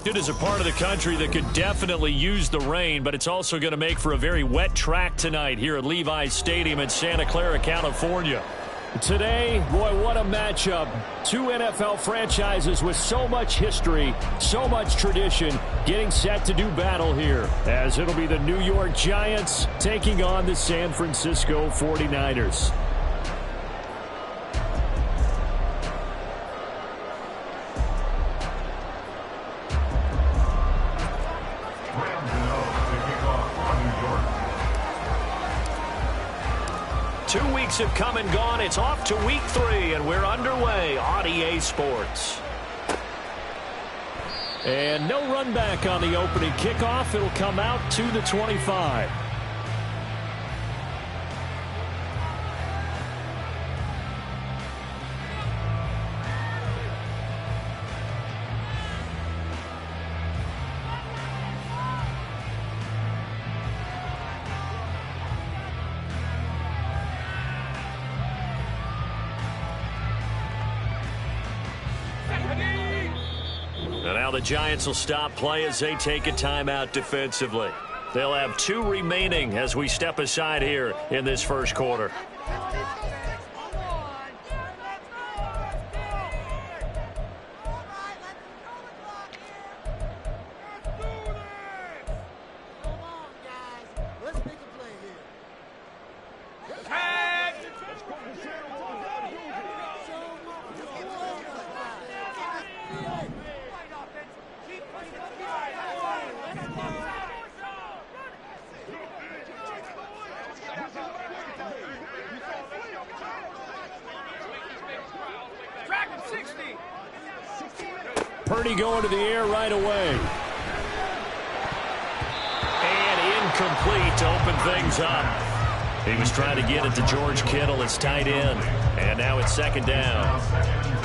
It is a part of the country that could definitely use the rain, but it's also going to make for a very wet track tonight here at Levi's Stadium in Santa Clara, California. Today, boy, what a matchup. Two NFL franchises with so much history, so much tradition, getting set to do battle here, as it'll be the New York Giants taking on the San Francisco 49ers. Have come and gone. It's off to week 3, and we're underway on EA Sports. And no run back on the opening kickoff. It'll come out to the 25. The Giants will stop play as they take a timeout defensively. They'll have 2 remaining as we step aside here in this first quarter. Purdy going to the air right away. And incomplete to open things up. He was trying to get it to George Kittle, his tight end. And now it's second down.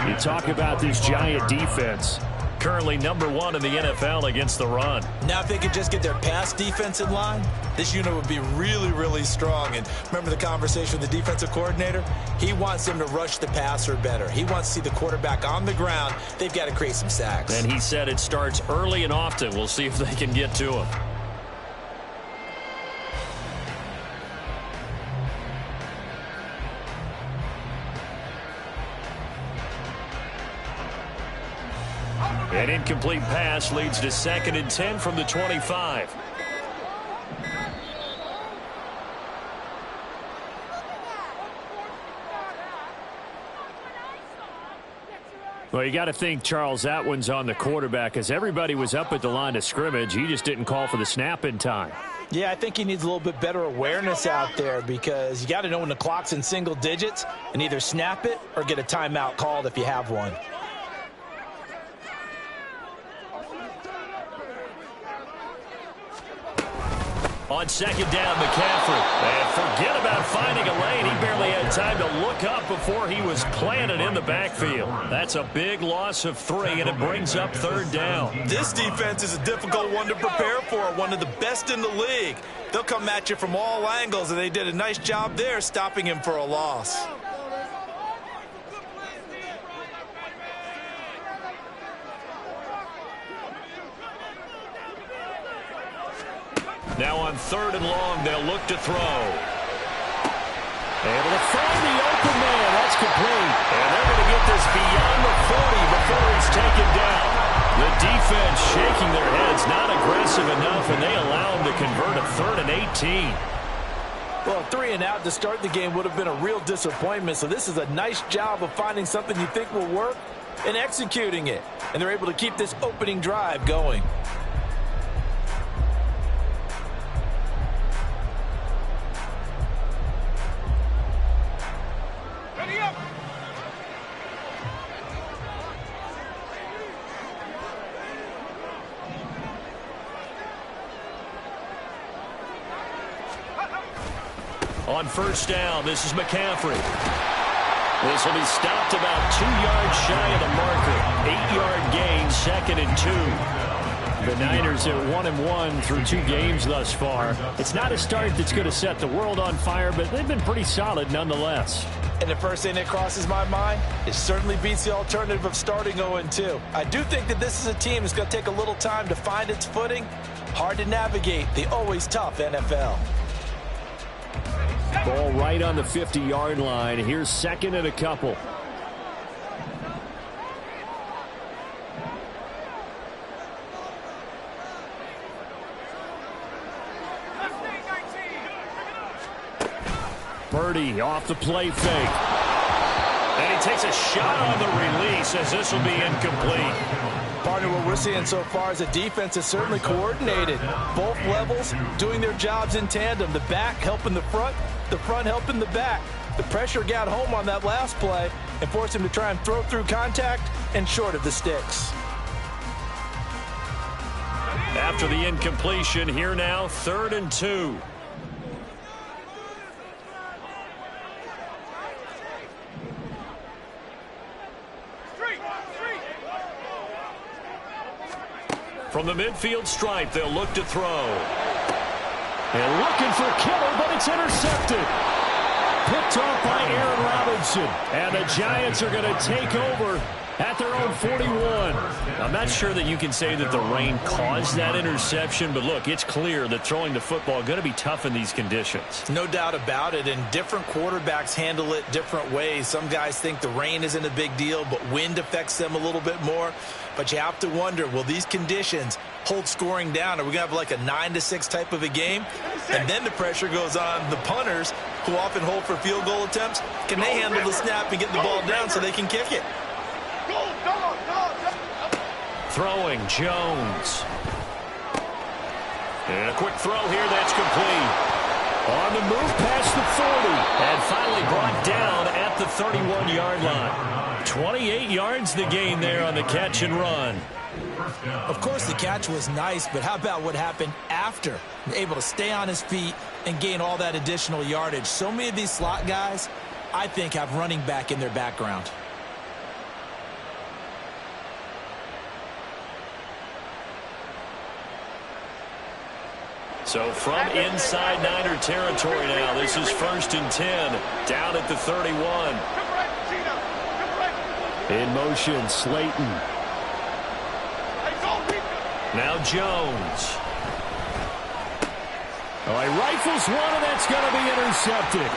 You talk about this Giant defense. Currently number 1 in the NFL against the run. Now if they could just get their pass defense in line, this unit would be really, really strong. And remember the conversation with the defensive coordinator? He wants them to rush the passer better. He wants to see the quarterback on the ground. They've got to create some sacks. And he said it starts early and often. We'll see if they can get to him. An incomplete pass leads to 2nd and 10 from the 25. Well, you got to think, Charles, that one's on the quarterback, as everybody was up at the line of scrimmage. He just didn't call for the snap in time. Yeah, I think he needs a little bit better awareness out there, because you got to know when the clock's in single digits and either snap it or get a timeout called if you have one. On second down, McCaffrey. And forget about finding a lane. He barely had time to look up before he was planted in the backfield. That's a big loss of 3, and it brings up 3rd down. This defense is a difficult one to prepare for, one of the best in the league. They'll come at you from all angles, and they did a nice job there stopping him for a loss. Now on 3rd and long, they'll look to throw. Able to find the open man. That's complete. And they're going to get this beyond the 40 before he's taken down. The defense shaking their heads, not aggressive enough, and they allow him to convert a 3rd and 18. Well, 3 and out to start the game would have been a real disappointment, so this is a nice job of finding something you think will work and executing it. And they're able to keep this opening drive going. On 1st down, this is McCaffrey. This will be stopped about 2 yards shy of the marker. 8-yard gain, 2nd and 2. The Niners are 1-1 through 2 games thus far. It's not a start that's going to set the world on fire, but they've been pretty solid nonetheless. And the first thing that crosses my mind, it certainly beats the alternative of starting 0-2. I do think that this is a team that's going to take a little time to find its footing. Hard to navigate the always tough NFL. Ball right on the 50-yard line. Here's second and a couple. Birdie off the play fake. And he takes a shot on the release as this will be incomplete. Partner, what we're seeing so far is a defense that's certainly coordinated. Both levels doing their jobs in tandem. The back helping the front helping the back. The pressure got home on that last play and forced him to try and throw through contact and short of the sticks. After the incompletion, here now, 3rd and 2. From the midfield stripe, they'll look to throw. And looking for Kittle, but it's intercepted. Picked off by Aaron Robinson. And the Giants are going to take over at their own 41. I'm not sure that you can say that the rain caused that interception, but look, it's clear that throwing the football is going to be tough in these conditions. No doubt about it, and different quarterbacks handle it different ways. Some guys think the rain isn't a big deal, but wind affects them a little bit more. But you have to wonder, will these conditions hold scoring down? Are we going to have like a 9-6 type of a game? And then the pressure goes on the punters, who often hold for field goal attempts. Can they handle the snap and get the ball down so they can kick it? Throwing, Jones. And a quick throw here, that's complete. On the move past the 40. And finally brought down at the 31-yard line. 28 yards the gain there on the catch and run. Of course, the catch was nice, but how about what happened after? Able to stay on his feet and gain all that additional yardage. So many of these slot guys, I think, have running back in their background. So from inside Niner territory now, this is 1st and 10, down at the 31. In motion, Slayton. Now Jones. Oh, he rifles one, and that's going to be intercepted.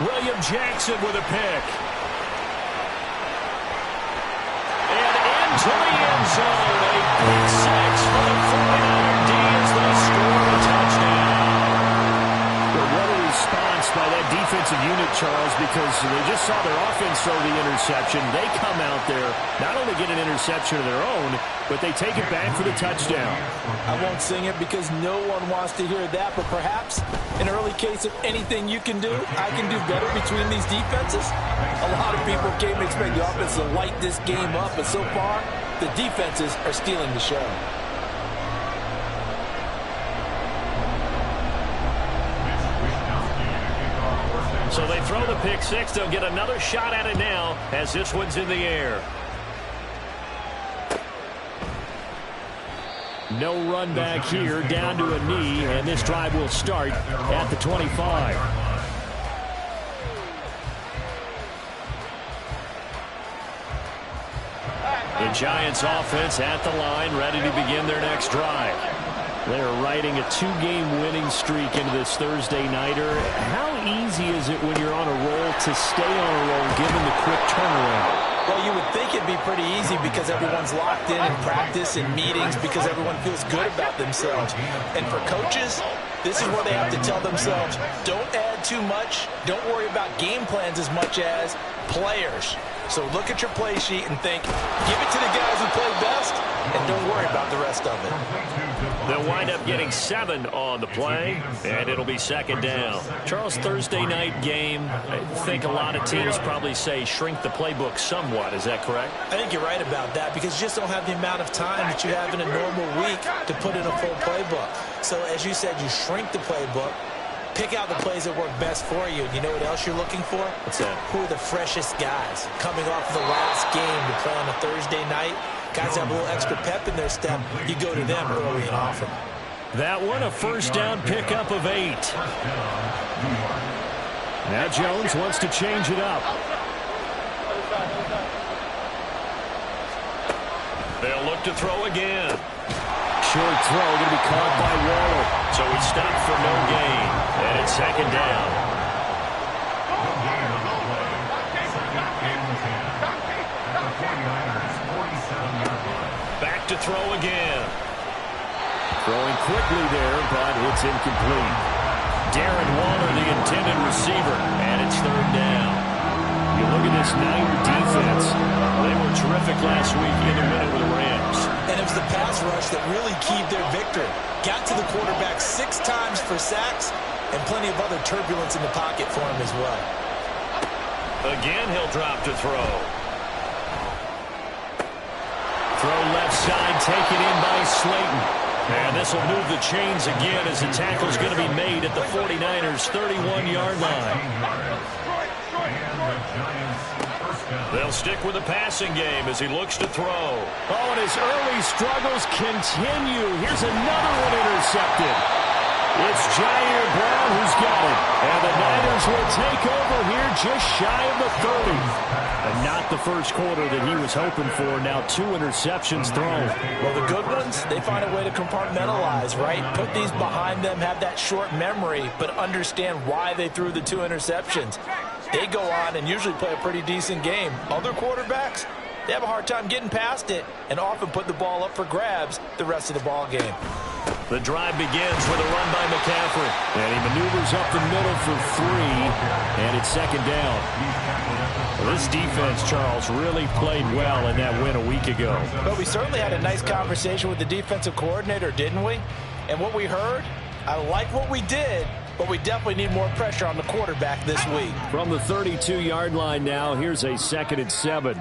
William Jackson with a pick. And into the end zone. A big 6 for the 49er D as they score a touchdown. But what a response by that defensive unit, Charles, because they just saw their offense throw the interception. They come out there, not only get an interception of their own, but they take it back for the touchdown. I won't sing it because no one wants to hear that, but perhaps an early case of anything you can do, I can do better between these defenses. A lot of people came to expect the offense to light this game up, but so far, the defenses are stealing the show. So they throw the pick six. They'll get another shot at it now as this one's in the air. No run back here, down to a knee, and this drive will start at the 25. The Giants offense at the line, ready to begin their next drive. They're riding a 2-game winning streak into this Thursday nighter. How easy is it when you're on a roll to stay on a roll given the quick turnaround? Well, you would think it'd be pretty easy because everyone's locked in practice and meetings because everyone feels good about themselves. And for coaches, this is where they have to tell themselves, don't add too much. Don't worry about game plans as much as players. So look at your play sheet and think, give it to the guys who play best, and don't worry about the rest of it. They'll wind up getting 7 on the play, and it'll be second down. Charles, Thursday night game, I think a lot of teams probably say shrink the playbook somewhat. Is that correct? I think you're right about that because you just don't have the amount of time that you have in a normal week to put in a full playbook. So as you said, you shrink the playbook. Pick out the plays that work best for you. You know what else you're looking for? What's that? Who are the freshest guys coming off the last game to play on a Thursday night? Guys have a little extra pep in their step. You go to them early and often. That one, a first down pickup of 8. Now Jones wants to change it up. They'll look to throw again. Short throw going to be caught by Waller. So he stopped for no gain. And it's second down. Back to throw again. Throwing quickly there, but it's incomplete. Darren Waller, the intended receiver, and it's third down. You look at this Niner defense. They were terrific last week in the win over the Rams. And it was the pass rush that really keyed their victory. Got to the quarterback 6 times for sacks and plenty of other turbulence in the pocket for him as well. Again, he'll drop to throw. Throw left side, taken in by Slayton. And this will move the chains again as the tackle's going to be made at the 49ers' 31-yard line. They'll stick with the passing game as he looks to throw. Oh, and his early struggles continue. Here's another one intercepted. It's Jair Brown who's got it. And the Niners will take over here just shy of the 30. And not the first quarter that he was hoping for. Now 2 interceptions thrown. Well, the good ones, they find a way to compartmentalize, right? Put these behind them, have that short memory, but understand why they threw the 2 interceptions. They go on and usually play a pretty decent game. Other quarterbacks, they have a hard time getting past it and often put the ball up for grabs the rest of the ball game. The drive begins with a run by McCaffrey. And he maneuvers up the middle for 3. And it's second down. Well, this defense, Charles, really played well in that win a week ago. But we certainly had a nice conversation with the defensive coordinator, didn't we? And what we heard, I like what we did, but we definitely need more pressure on the quarterback this week. From the 32-yard line now, here's a 2nd and 7.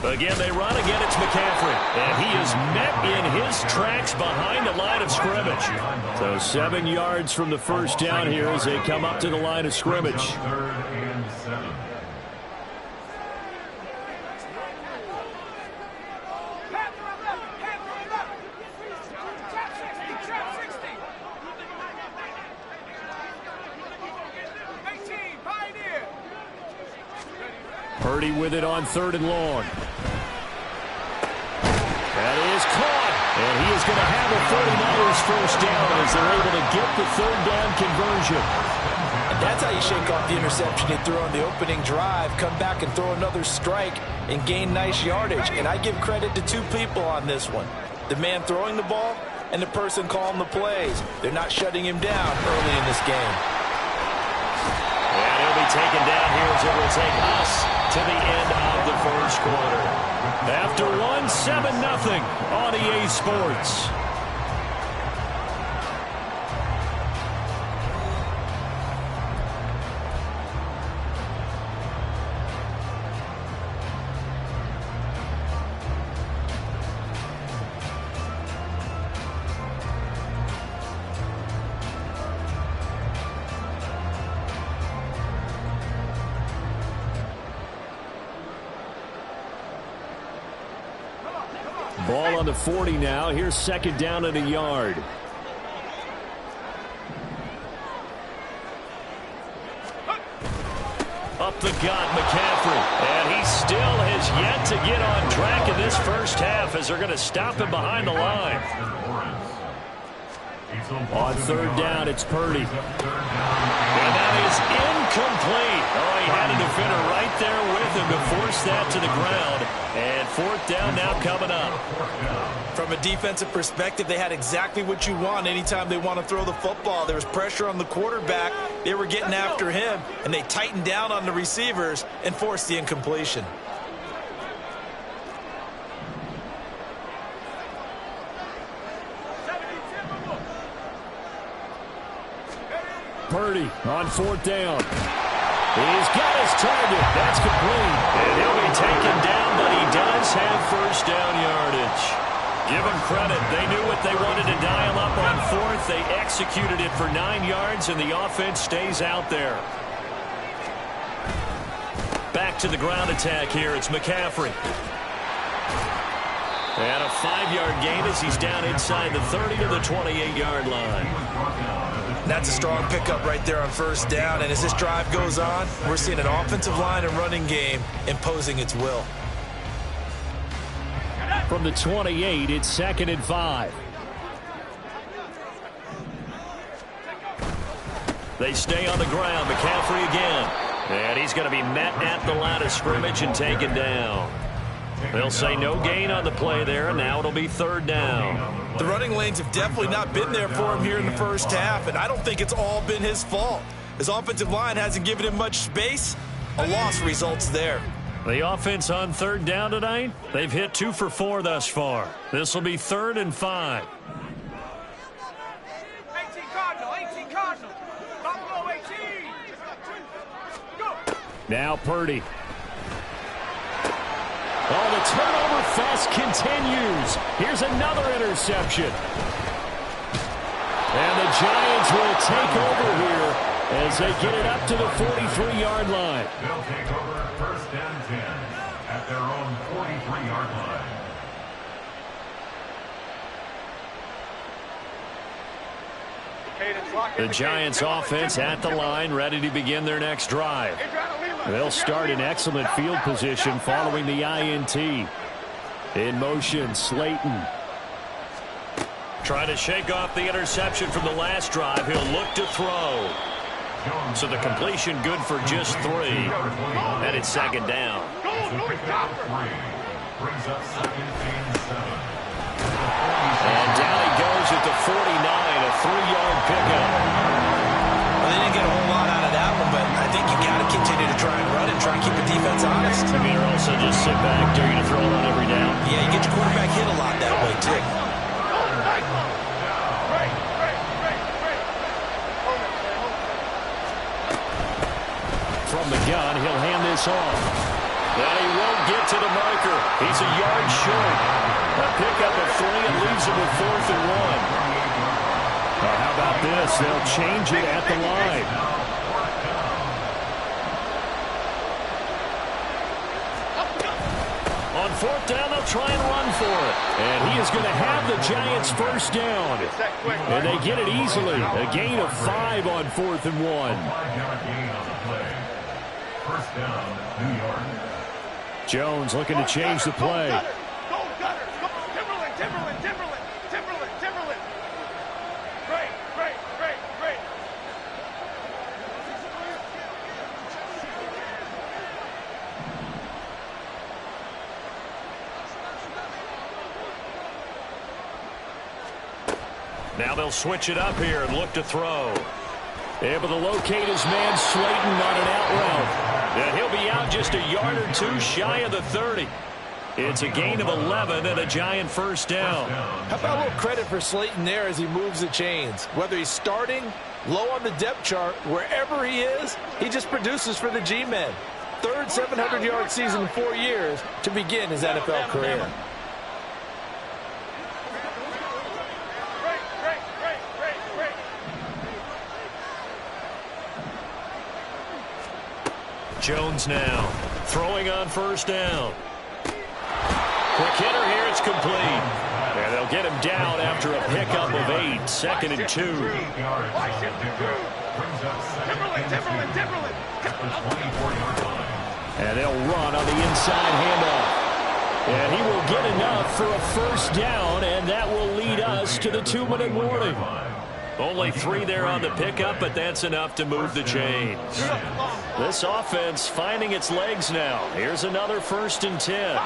Again, they run. Again, it's McCaffrey. And he is met in his tracks behind the line of scrimmage. So 7 yards from the first down here as they come up to the line of scrimmage. Purdy with it on 3rd and long. That is caught. And he is going to have a 49ers first down as they're able to get the 3rd down conversion. And that's how you shake off the interception he threw on the opening drive, come back and throw another strike and gain nice yardage. And I give credit to 2 people on this one. The man throwing the ball and the person calling the plays. They're not shutting him down early in this game. And he'll be taken down here as it will take us to the end of the first quarter. After 1, 7-0 on EA Sports. Ball on the 40 now. Here's 2nd down and a yard. Up the gut, McCaffrey. And he still has yet to get on track in this first half as they're going to stop him behind the line. On 3rd down, it's Purdy. And that is incomplete. Oh, he had a defender right there with him to force that to the ground. And 4th down now coming up. From a defensive perspective, they had exactly what you want anytime they want to throw the football. There was pressure on the quarterback. They were getting after him, and they tightened down on the receivers and forced the incompletion. Purdy on 4th down. He's got his target. That's complete. And he'll be taken down, but he does have first down yardage. Give him credit. They knew what they wanted to dial up on 4th. They executed it for 9 yards, and the offense stays out there. Back to the ground attack here. It's McCaffrey. And a 5-yard gain as he's down inside the 30 to the 28-yard line. And that's a strong pickup right there on first down. And as this drive goes on, we're seeing an offensive line and running game imposing its will. From the 28, it's 2nd and 5. They stay on the ground. McCaffrey again. And he's going to be met at the line of scrimmage and taken down. They'll say no gain on the play there, and now it'll be 3rd down. The running lanes have definitely not been there for him here in the first half, and I don't think it's all been his fault. His offensive line hasn't given him much space. A loss results there. The offense on 3rd down tonight, they've hit 2 for 4 thus far. This will be 3rd and 5. 18 Cardinal. Buffalo 18. Go. Now Purdy. Oh, the turnover fest continues. Here's another interception. And the Giants will take over here as they get it up to the 43-yard line. They'll take over 1st and 10 at their own 43-yard line. The Giants offense at the line, ready to begin their next drive. They'll start in excellent field position following the INT. In motion, Slayton. Trying to shake off the interception from the last drive. He'll look to throw. So the completion good for just 3. And it's 2nd down. And down he goes at the 49, a 3-yard pickup. Well, they didn't get a whole lot out of that one, but I think you got to continue to try and run and try and keep the defense honest. I mean, or also just sit back, dare you to throw it on every down. Yeah, you get your quarterback hit a lot that way, too. From the gun, he'll hand this off. And he won't get to the marker. He's a yard short. A pickup of 3 and leaves him with 4th and 1. How about this? They'll change it at the line. On 4th down, they'll try and run for it. And he is going to have the Giants 1st down. And they get it easily. A gain of 5 on 4th and 1. 5-yard gain on the play. 1st down, New York. Jones looking to change the play. Go Gunners. Go Timberland. Great. Now they'll switch it up here and look to throw. Able to locate his man Slayton on an out route. And he'll be out just a yard or 2 shy of the 30. It's a gain of 11 and a Giant 1st down. How about a little credit for Slayton there as he moves the chains? Whether he's starting, low on the depth chart, wherever he is, he just produces for the G-men. 3rd 700-yard season in 4 years to begin his NFL career. Great. Jones now throwing on 1st down. Quick hitter here, it's complete. And they'll get him down after a pickup of 8, 2nd and 2. Timberland. And they'll run on the inside handoff. And he will get enough for a 1st down, and that will lead us to the 2-minute warning. Only 3 there on the pickup, but that's enough to move the chains. This offense finding its legs now. Here's another 1st and 10.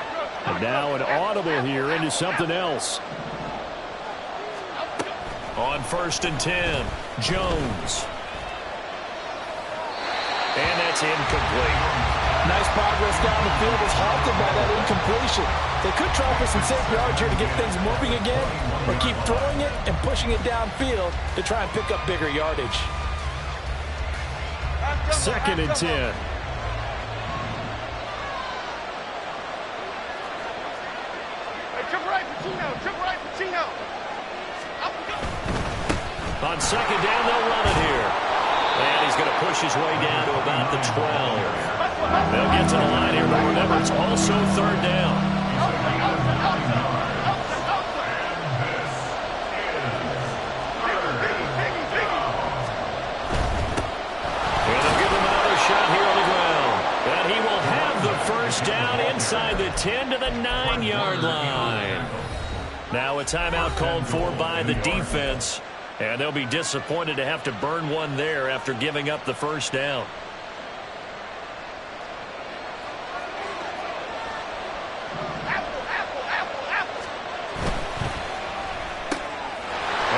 And now an audible here into something else. On 1st and 10, Jones. And that's incomplete. Nice progress down the field was halted by that incompletion. They could try for some safe yards here to get things moving again, or keep throwing it and pushing it downfield to try and pick up bigger yardage. 2nd and 10. Triple right, Patino. On 2nd down, they'll run it here. And he's going to push his way down to about the 12. They'll get to the line here, but remember, it's also 3rd down. 10 to the 9-yard line. Now a timeout called for by the defense, and they'll be disappointed to have to burn one there after giving up the first down.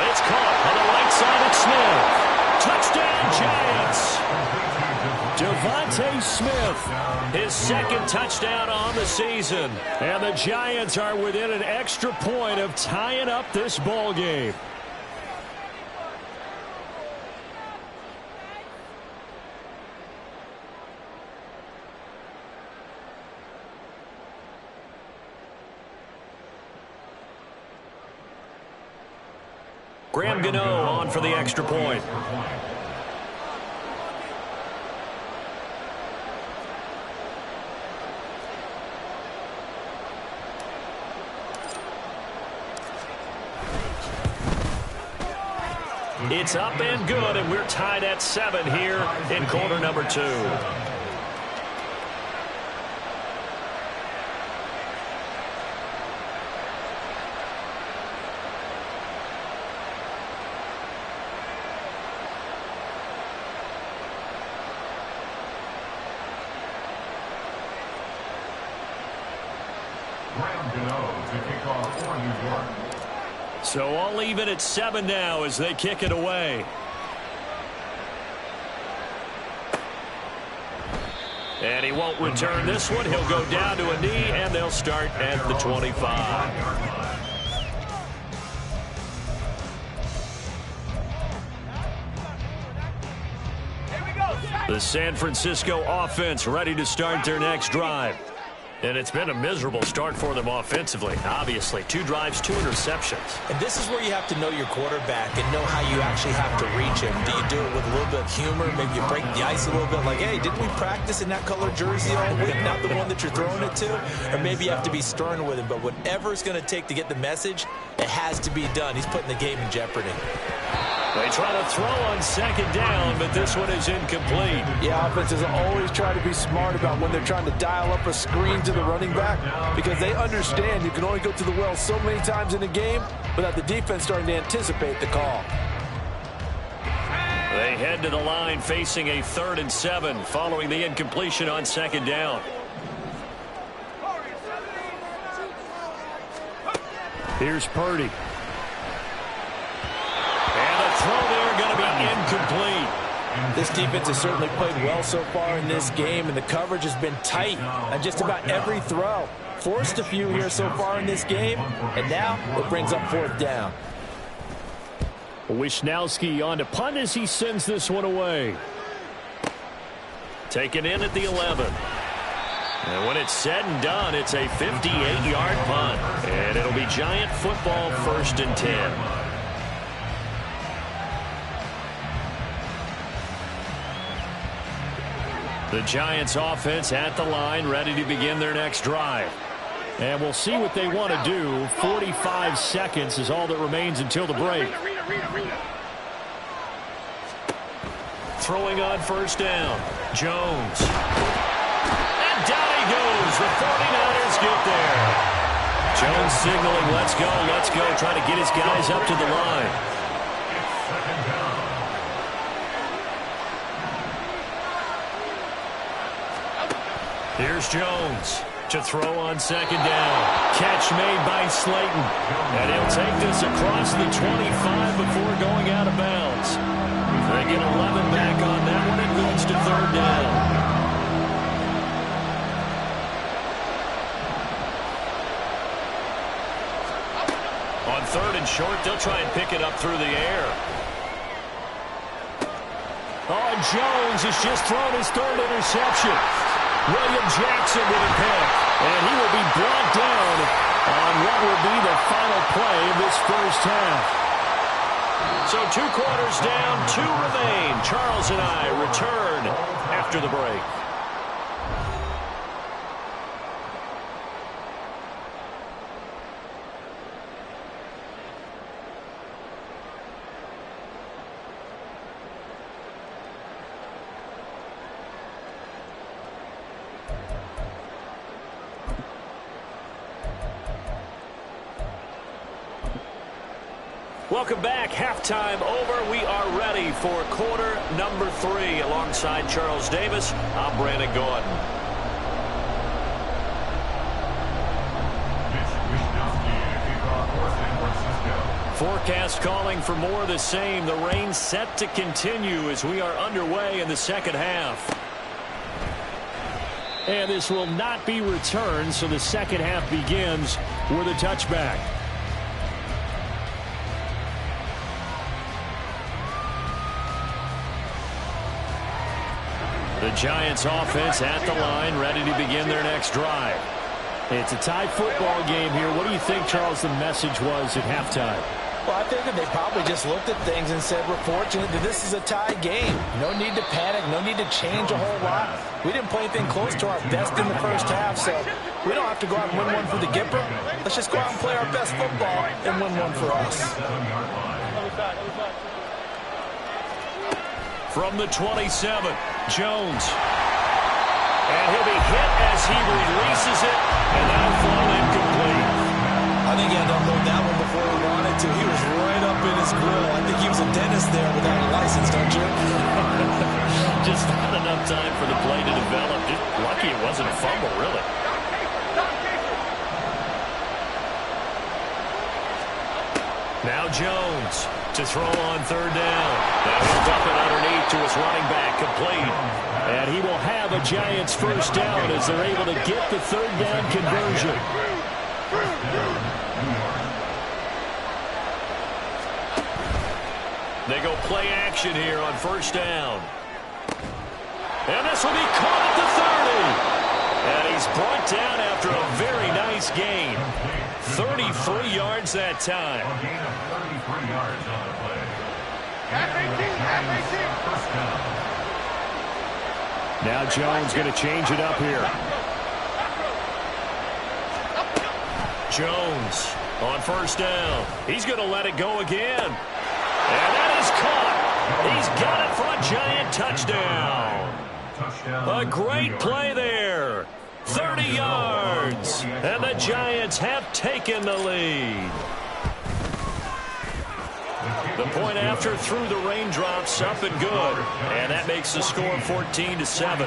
It's caught on the right side of Smith. Touchdown, Giants. Devontae Smith, his second touchdown on the season. And the Giants are within an extra point of tying up this ball game. Graham Gano on for the extra point. It's up and good, and we're tied at 7 here in quarter number 2. Graham Gano to kick off for New York. So all even at 7 now as they kick it away. And he won't return this one. He'll go down to a knee, and they'll start at the 25. The San Francisco offense ready to start their next drive. And it's been a miserable start for them offensively, obviously. 2 drives, 2 interceptions. And this is where you have to know your quarterback and know how you actually have to reach him. Do you do it with a little bit of humor? Maybe you break the ice a little bit like, hey, didn't we practice in that color jersey all week, not the one that you're throwing it to? Or maybe you have to be stern with him. But whatever it's going to take to get the message, it has to be done. He's putting the game in jeopardy. They try to throw on second down, but this one is incomplete. Yeah, offenses always try to be smart about when they're trying to dial up a screen to the running back because they understand you can only go to the well so many times in a game without the defense starting to anticipate the call. They head to the line facing a 3rd and 7 following the incompletion on second down. Here's Purdy. Throw there going to be incomplete. This defense has certainly played well so far in this game, and the coverage has been tight on just about every throw. Forced a few here so far in this game, and now it brings up 4th down. Wisnowski on to punt as he sends this one away. Taken in at the 11. And when it's said and done, it's a 58-yard punt. And it'll be Giant football 1st and 10. The Giants offense at the line, ready to begin their next drive. And we'll see what they want to do. 45 seconds is all that remains until the break. Throwing on 1st down. Jones. And down he goes. The 49ers get there. Jones signaling, let's go, trying to get his guys up to the line. Here's Jones to throw on second down. Catch made by Slayton. And he'll take this across the 25 before going out of bounds. They get 11 back on that one. It leads to 3rd down. On 3rd and short, they'll try and pick it up through the air. Oh, and Jones has just thrown his 3rd interception. William Jackson with a pick, and he will be brought down on what will be the final play of this first half. So 2 quarters down, 2 remain. Charles and I return after the break. Welcome back. Halftime over. We are ready for quarter number 3. Alongside Charles Davis, I'm Brandon Gordon. Forecast calling for more of the same. The rain set to continue as we are underway in the second half. And this will not be returned, so the second half begins with a touchback. The Giants offense at the line, ready to begin their next drive. It's a tie football game here. What do you think, Charles, the message was at halftime? Well, I think that they probably just looked at things and said, we're fortunate that this is a tie game. No need to panic, no need to change a whole lot. We didn't play anything close to our best in the first half, so we don't have to go out and win one for the Gipper. Let's just go out and play our best football and win one for us. From the 27, Jones. And he'll be hit as he releases it, and that'll fall incomplete. I think he had to unload that one before he wanted to. He was right up in his grill. I think he was a dentist there without a license, don't you? Just not enough time for the play to develop. Just lucky it wasn't a fumble, really. Now Jones to throw on third down. Now he'll dump it underneath to his running back, complete. And he will have a Giants first down as they're able to get the third down conversion. They go play action here on first down. And this will be caught at the 30. And he's brought down after a very nice gain. 33 yards that time. A gain of 33 yards on the play. Half 18, half 18. First down. Now Jones going to change it up here. Jones on first down. He's going to let it go again. And that is caught. He's got it for a Giant touchdown. A great play there. 30 yards. And the Giants have taken the lead. The point after through the raindrops, up and good. And that makes the score 14-7.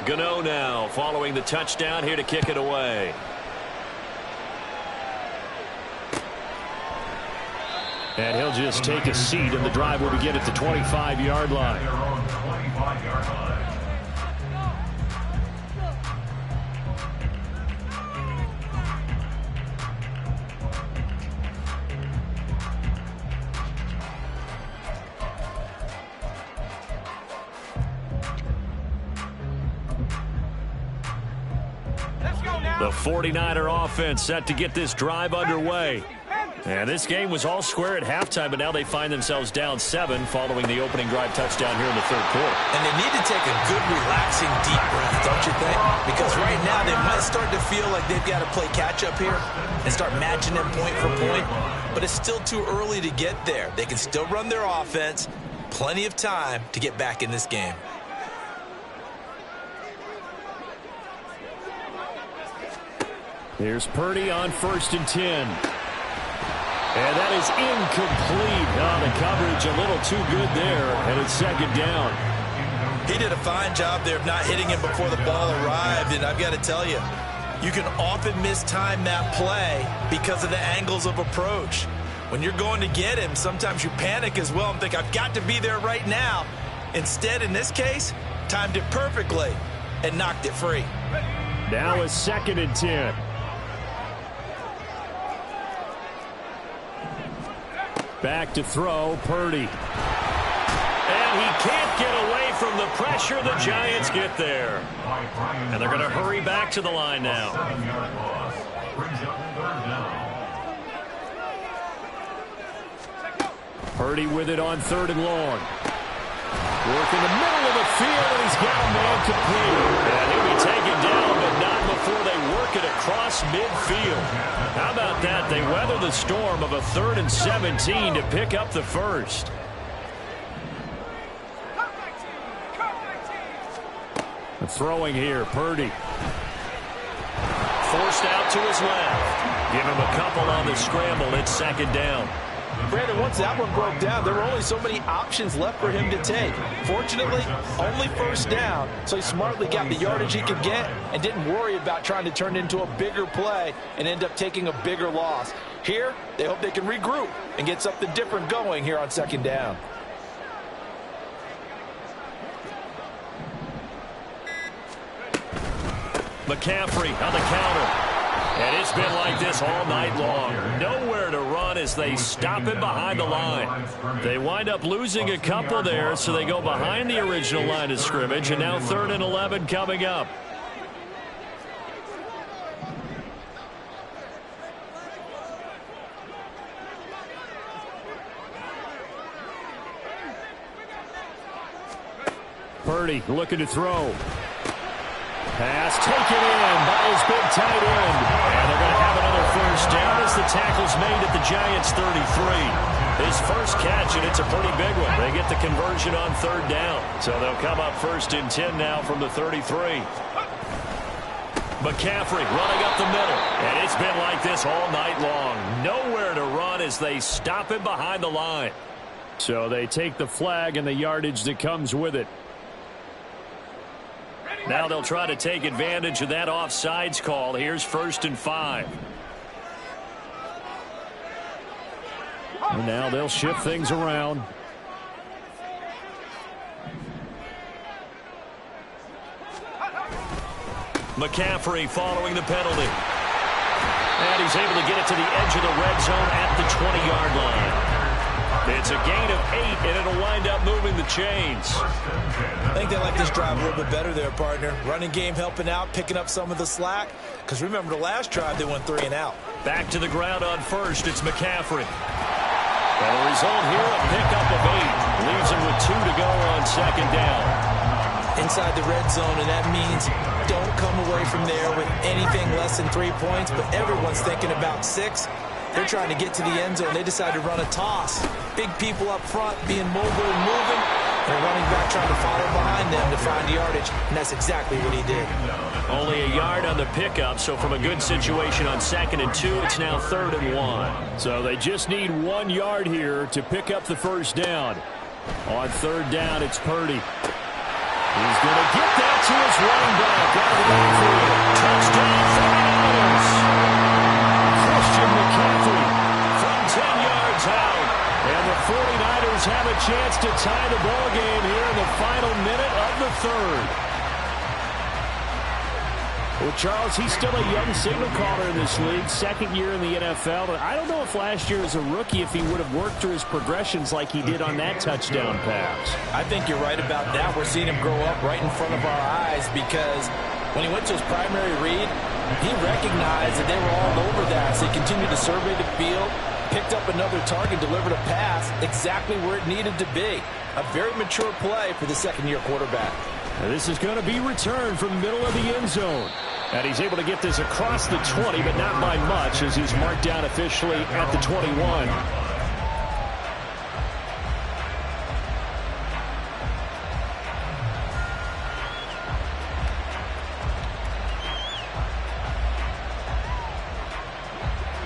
Gano now following the touchdown here to kick it away. And he'll just take a seat, and the drive will begin at the 25-yard line. Their own 25-yard line. The 49er offense set to get this drive underway. And this game was all square at halftime, but now they find themselves down 7 following the opening drive touchdown here in the third quarter. And they need to take a good, relaxing, deep breath, don't you think? Because right now they might start to feel like they've got to play catch-up here and start matching them point for point. But it's still too early to get there. They can still run their offense. Plenty of time to get back in this game. Here's Purdy on 1st and 10. And that is incomplete. Oh, the coverage a little too good there, and it's second down. He did a fine job there of not hitting him before the ball arrived, and I've got to tell you, you can often mistime that play because of the angles of approach. When you're going to get him, sometimes you panic as well and think, I've got to be there right now. Instead, in this case, timed it perfectly and knocked it free. Now a 2nd and 10. Back to throw, Purdy. And he can't get away from the pressure. The Giants get there. And they're going to hurry back to the line now. 7-yard loss. Brings up third down. Purdy with it on 3rd and long. Work in the middle of the field, and he's got a man complete. And he'll be taken down, but not before they work it across midfield. How about that? They weather the storm of a 3rd and 17 to pick up the first. Throwing here, Purdy. Forced out to his left. Give him a couple on the scramble. It's second down. Brandon, once that one broke down, there were only so many options left for him to take. Fortunately, only first down, so he smartly got the yardage he could get and didn't worry about trying to turn it into a bigger play and end up taking a bigger loss. Here, they hope they can regroup and get something different going here on second down. McCaffrey on the counter. And it's been like this all night long. Nowhere to run as they stop him behind the line. They wind up losing a couple there, so they go behind the original line of scrimmage, and now 3rd and 11 coming up. Purdy looking to throw. Pass taken in by his big tight end. And they're going to have another first down as the tackle's made at the Giants' 33. His first catch, and it's a pretty big one. They get the conversion on 3rd down. So they'll come up 1st and 10 now from the 33. McCaffrey running up the middle. And it's been like this all night long. Nowhere to run as they stop him behind the line. So they take the flag and the yardage that comes with it. Now they'll try to take advantage of that offsides call. Here's 1st and 5. And now they'll shift things around. McCaffrey following the penalty. And he's able to get it to the edge of the red zone at the 20-yard line. It's a gain of 8, and it'll wind up moving the chains. I think they like this drive a little bit better there, partner. Running game helping out, picking up some of the slack. Because remember, the last drive, they went 3 and out. Back to the ground on 1st. It's McCaffrey. And the result here, a pickup of 8. Leaves him with 2 to go on 2nd down. Inside the red zone, and that means don't come away from there with anything less than 3 points. But everyone's thinking about 6. They're trying to get to the end zone. They decide to run a toss. Big people up front being mobile and moving. And a running back trying to follow behind them to find yardage. And that's exactly what he did. Only a yard on the pickup, so from a good situation on 2nd and 2, it's now 3rd and 1. So they just need 1 yard here to pick up the first down. On 3rd down, it's Purdy. He's going to get that to his running back out of the backfield. Touchdown, 49ers. Christian McCaffrey from 10 yards out. And the 49ers have a chance to tie the ball game here in the final minute of the 3rd. Well, Charles, he's still a young signal caller in this league, 2nd year in the NFL. But I don't know if last year as a rookie, if he would have worked through his progressions like he did on that touchdown pass. I think you're right about that. We're seeing him grow up right in front of our eyes because when he went to his primary read, he recognized that they were all over that. So he continued to survey the field, picked up another target, delivered a pass exactly where it needed to be. A very mature play for the 2nd-year quarterback. And this is going to be returned from the middle of the end zone. And he's able to get this across the 20, but not by much as he's marked down officially at the 21.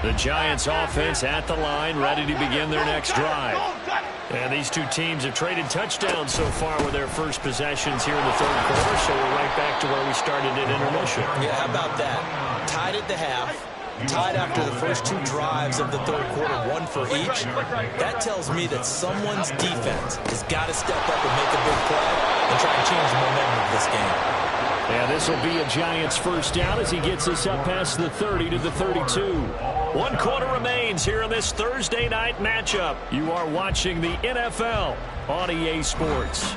The Giants offense at the line, ready to begin their next drive. And these two teams have traded touchdowns so far with their first possessions here in the 3rd quarter, so we're right back to where we started at intermission. Yeah, how about that? Tied at the half, tied after the first 2 drives of the 3rd quarter, 1 for each. That tells me that someone's defense has got to step up and make a big play and try and change the momentum of this game. And this will be a Giants first down as he gets us up past the 30 to the 32. 1 quarter remains here in this Thursday night matchup. You are watching the NFL on EA Sports.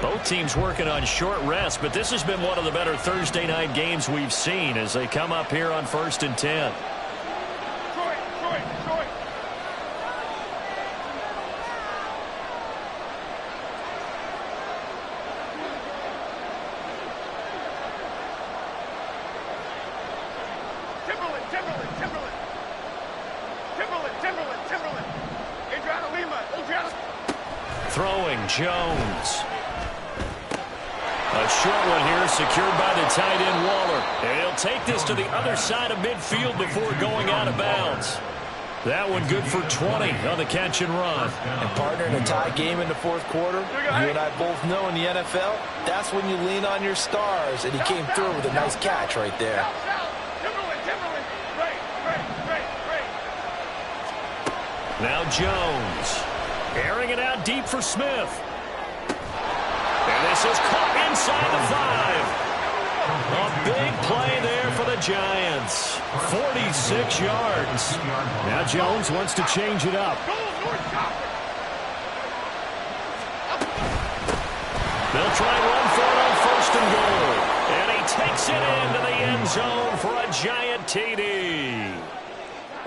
Both teams working on short rest, but this has been one of the better Thursday night games we've seen as they come up here on 1st and 10. Adriana Lima. Adriana. Throwing Jones. A short one here, secured by the tight end Waller. And he'll take this to the other side of midfield before going out of bounds. That one good for 20 on the catch and run. And partner, in a tie game in the fourth quarter, you and I both know in the NFL, that's when you lean on your stars. And he came through with a nice catch right there. Timberland. Great. Now Jones. Airing it out deep for Smith. And this is caught inside the 5. A big play there for the Giants. 46 yards. Now Jones wants to change it up. They'll try and run for it on 1st and goal. And he takes it into the end zone for a Giant TD.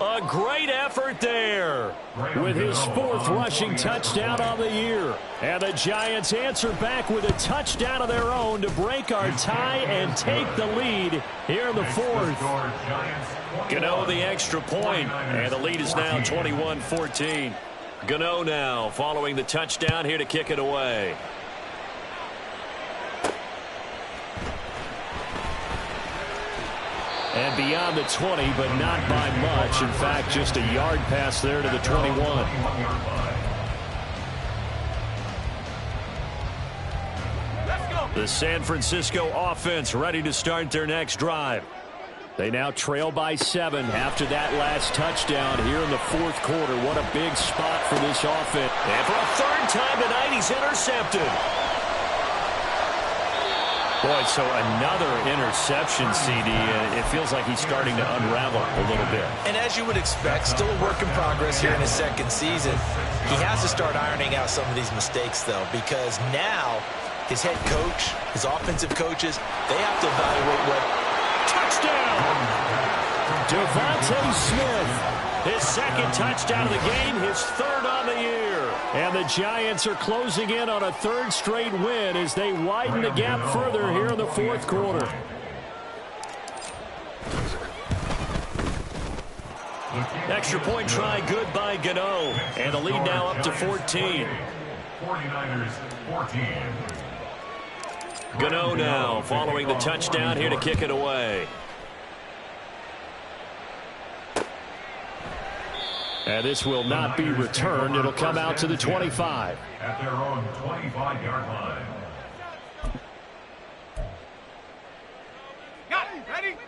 A great effort there with his 4th rushing touchdown on the year. And the Giants answer back with a touchdown of their own to break our tie and take the lead here in the 4th. Gano the extra point, and the lead is now 21-14. Gano now following the touchdown here to kick it away. And beyond the 20, but not by much. In fact, just a yard pass there to the 21. The San Francisco offense ready to start their next drive. They now trail by 7 after that last touchdown here in the 4th quarter. What a big spot for this offense. And for a 3rd time tonight, he's intercepted. Boy, so another interception, CD. It feels like he's starting to unravel a little bit. And as you would expect, still a work in progress here in his 2nd season. He has to start ironing out some of these mistakes, though, because now his head coach, his offensive coaches, they have to evaluate what... Touchdown! Devontae Smith, his 2nd touchdown of the game, his 3rd on the year. And the Giants are closing in on a 3rd straight win as they widen the gap further here in the 4th quarter. Extra point try good by Gano. And the lead now up to 14. 49ers 14. Gano now following the touchdown here to kick it away. And this will not be returned. It'll come out to the 25. At their own 25-yard line.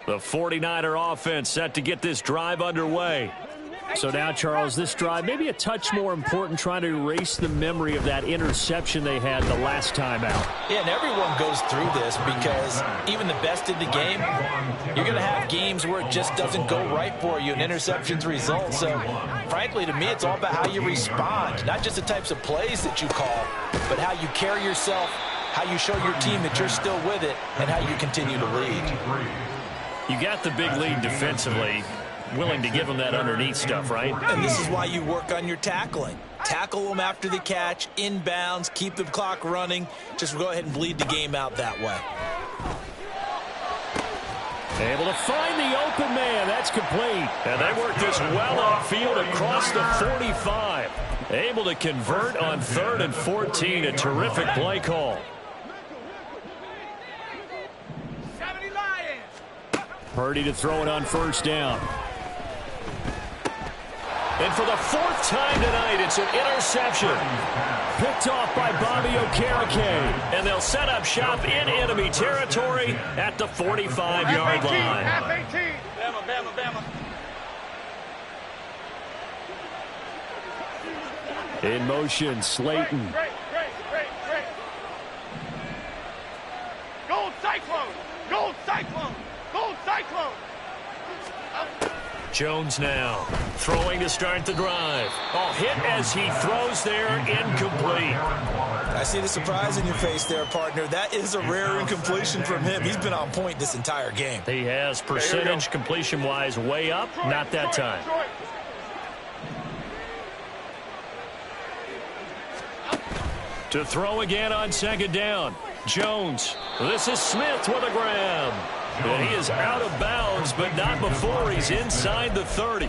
The 49er offense set to get this drive underway. So now, Charles, this drive maybe a touch more important, trying to erase the memory of that interception they had the last time out. Yeah, and everyone goes through this because even the best in the game, you're going to have games where it just doesn't go right for you and interceptions result. So, frankly, to me, it's all about how you respond, not just the types of plays that you call, but how you carry yourself, how you show your team that you're still with it, and how you continue to lead. You got the big lead defensively. Willing to give them that underneath stuff, right? And this is why you work on your tackling. Tackle them after the catch, inbounds, keep the clock running. Just go ahead and bleed the game out that way. Able to find the open man. That's complete. And they work this well upfield across the 45. Able to convert on 3rd and 14. A terrific play call. Purdy to throw it on 1st down. And for the 4th time tonight, it's an interception. Picked off by Bobby Okereke. And they'll set up shop in enemy territory at the 45-yard line. Half 18. Bama. In motion, Slayton. Great. Gold Cyclone. Jones now throwing to start the drive. Oh, hit as he throws there, incomplete. I see the surprise in your face there, partner. That is a rare incompletion from him. He's been on point this entire game. He has percentage completion-wise way up. Not that time. To throw again on 2nd down. Jones. This is Smith with a grab. And he is out of bounds yards, but not before he's inside the 30.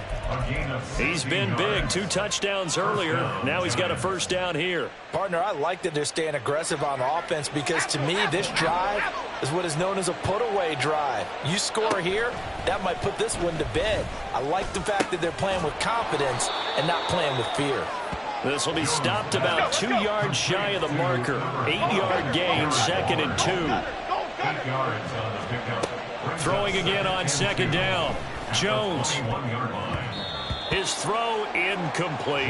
He's been big. 2 touchdowns earlier. Now he's got a first down here. Partner, I like that they're staying aggressive on offense because, to me, this drive is what is known as a put-away drive. You score here, that might put this one to bed. I like the fact that they're playing with confidence and not playing with fear. This will be stopped about 2 yards shy of the marker. 8-yard gain, 2nd and 2. 8 yards on the pickup. Throwing again on 2nd down. Jones. His throw incomplete.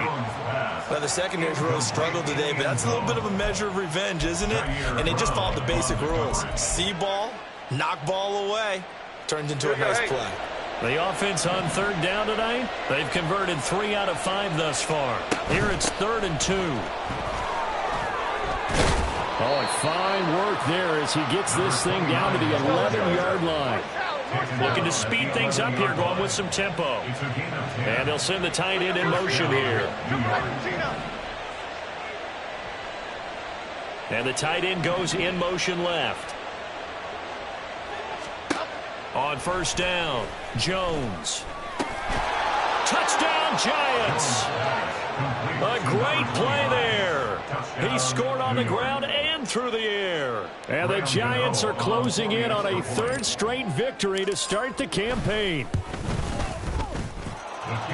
Well, the secondary's really struggled today, but that's a little bit of a measure of revenge, isn't it? And they just followed the basic rules. See ball, knock ball away. Turns into a nice play. The offense on 3rd down tonight, they've converted 3 out of 5 thus far. Here it's 3rd and 2. Oh, and fine work there as he gets this thing down to the 11-yard line. Looking to speed things up here, going with some tempo. And they'll send the tight end in motion here. And the tight end goes in motion left. On 1st down, Jones. Touchdown, Giants! A great play there. He scored on the ground and through the air. And the Giants are closing in on a 3rd straight victory to start the campaign.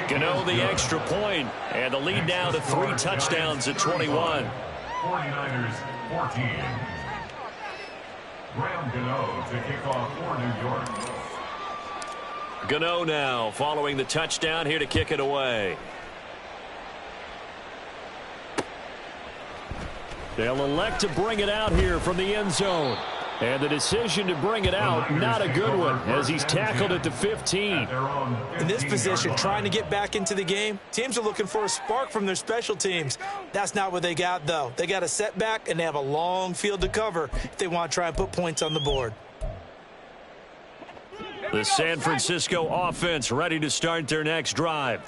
Gano the extra point, and the lead now to 3 touchdowns at 21. 49ers 14. Graham Gano to kick off for New York. Gano now following the touchdown here to kick it away. They'll elect to bring it out here from the end zone. And the decision to bring it out, not a good one, as he's tackled at the 15. In this position, trying to get back into the game, teams are looking for a spark from their special teams. That's not what they got, though. They got a setback, and they have a long field to cover if they want to try and put points on the board. The San Francisco offense ready to start their next drive.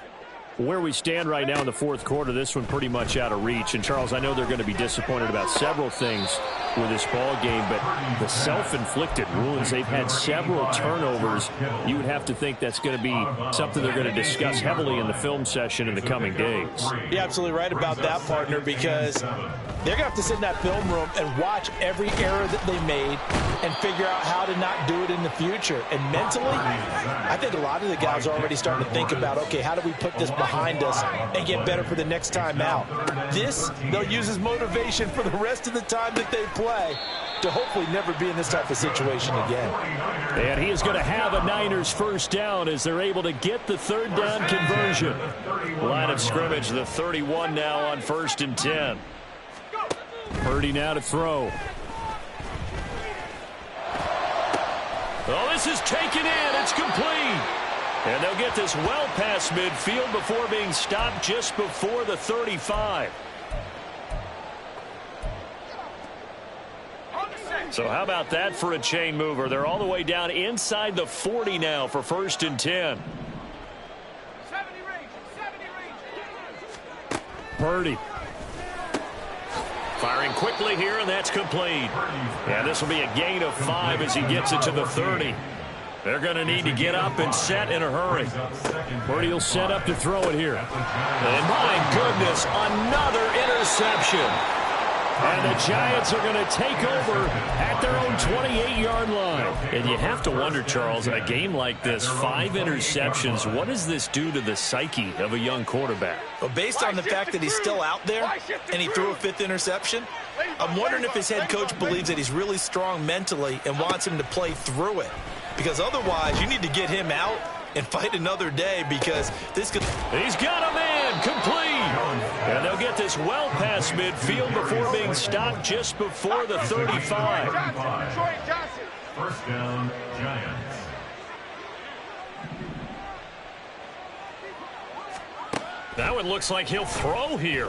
Where we stand right now in the 4th quarter, this one pretty much out of reach. And, Charles, I know they're going to be disappointed about several things with this ball game, but the self-inflicted wounds, they've had several turnovers. You would have to think that's going to be something they're going to discuss heavily in the film session in the coming days. You're absolutely right about that, partner, because they're going to have to sit in that film room and watch every error that they made and figure out how to not do it in the future. And mentally, I think a lot of the guys are already starting to think about, okay, how do we put this behind us and get better for the next time out? This, they'll use as motivation for the rest of the time that they play to hopefully never be in this type of situation again. And he is going to have a Niners first down as they're able to get the 3rd down conversion. Line of scrimmage, the 31 now on 1st and 10. Purdy now to throw. Oh, this is taken in. It's complete. And they'll get this well past midfield before being stopped just before the 35. So how about that for a chain mover? They're all the way down inside the 40 now for 1st and 10. Purdy. Firing quickly here, and that's complete. Yeah, this will be a gain of 5 as he gets it to the 30. They're going to need to get up and set in a hurry. Purdy will set up to throw it here. And my goodness, another interception. And the Giants are going to take over at their own 28-yard line. And you have to wonder, Charles, a game like this, 5 interceptions, what does this do to the psyche of a young quarterback? Well, based on the fact that he's still out there and he threw a 5th interception, I'm wondering if his head coach believes that he's really strong mentally and wants him to play through it. Because otherwise, you need to get him out and fight another day because this could... He's got a man complete. And they'll get this well past midfield before being stopped just before the 35. First down, Giants. That one looks like he'll throw here.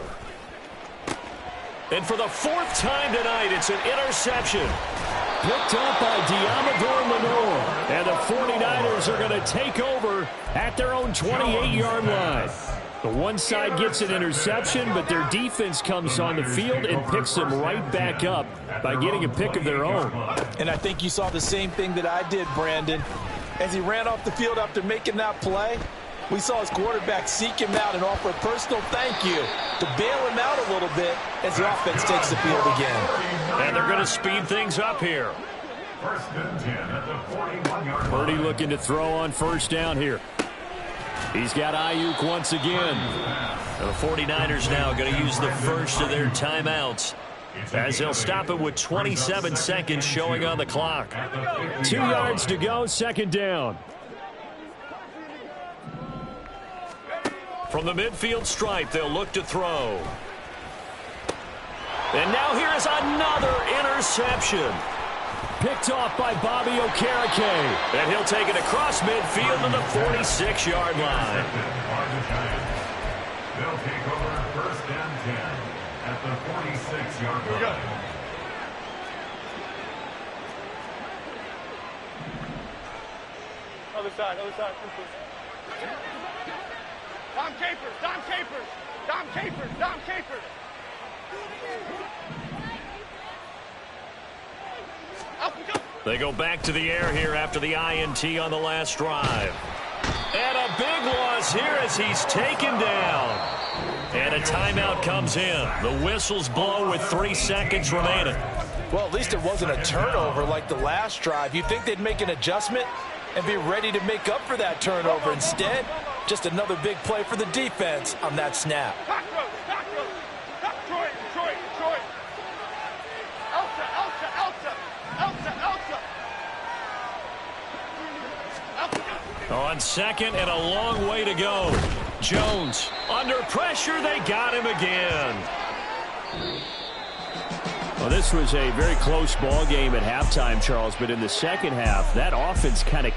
And for the 4th time tonight, it's an interception. Picked up by Deommodore Lenoir. And the 49ers are going to take over at their own 28-yard line. The one side gets an interception, but their defense comes on the field and picks them right back up by getting a pick of their own. And I think you saw the same thing that I did, Brandon. as he ran off the field after making that play. We saw his quarterback seek him out and offer a personal thank you to bail him out a little bit as the offense takes the field again. And they're going to speed things up here. First and 10 at the 41-yard line. Purdy looking to throw on first down here. He's got Ayuk once again. The 49ers now going to use the first of their timeouts, as they'll stop it with 27 seconds showing on the clock. 2 yards to go, second down. From the midfield stripe, they'll look to throw. And now here's another interception. Picked off by Bobby Okereke. And he'll take it across midfield to the 46-yard line. They'll take over first and 10 at the 46-yard line. Other side, other side. Dom Capers, Dom Capers, Dom Capers, Dom Capers. They go back to the air here after the INT on the last drive. And a big loss here as he's taken down. And a timeout comes in. The whistles blow with 3 seconds remaining. Well, at least it wasn't a turnover like the last drive. You'd think they'd make an adjustment and be ready to make up for that turnover. Instead, just another big play for the defense on that snap. Cockroach, cockroach. Detroit, Detroit, Detroit. Elsa, Elsa, Elsa. Elsa, Elsa. Elsa. On second and a long way to go. Jones under pressure. They got him again. Well, this was a very close ball game at halftime, Charles, but in the second half, that offense kind of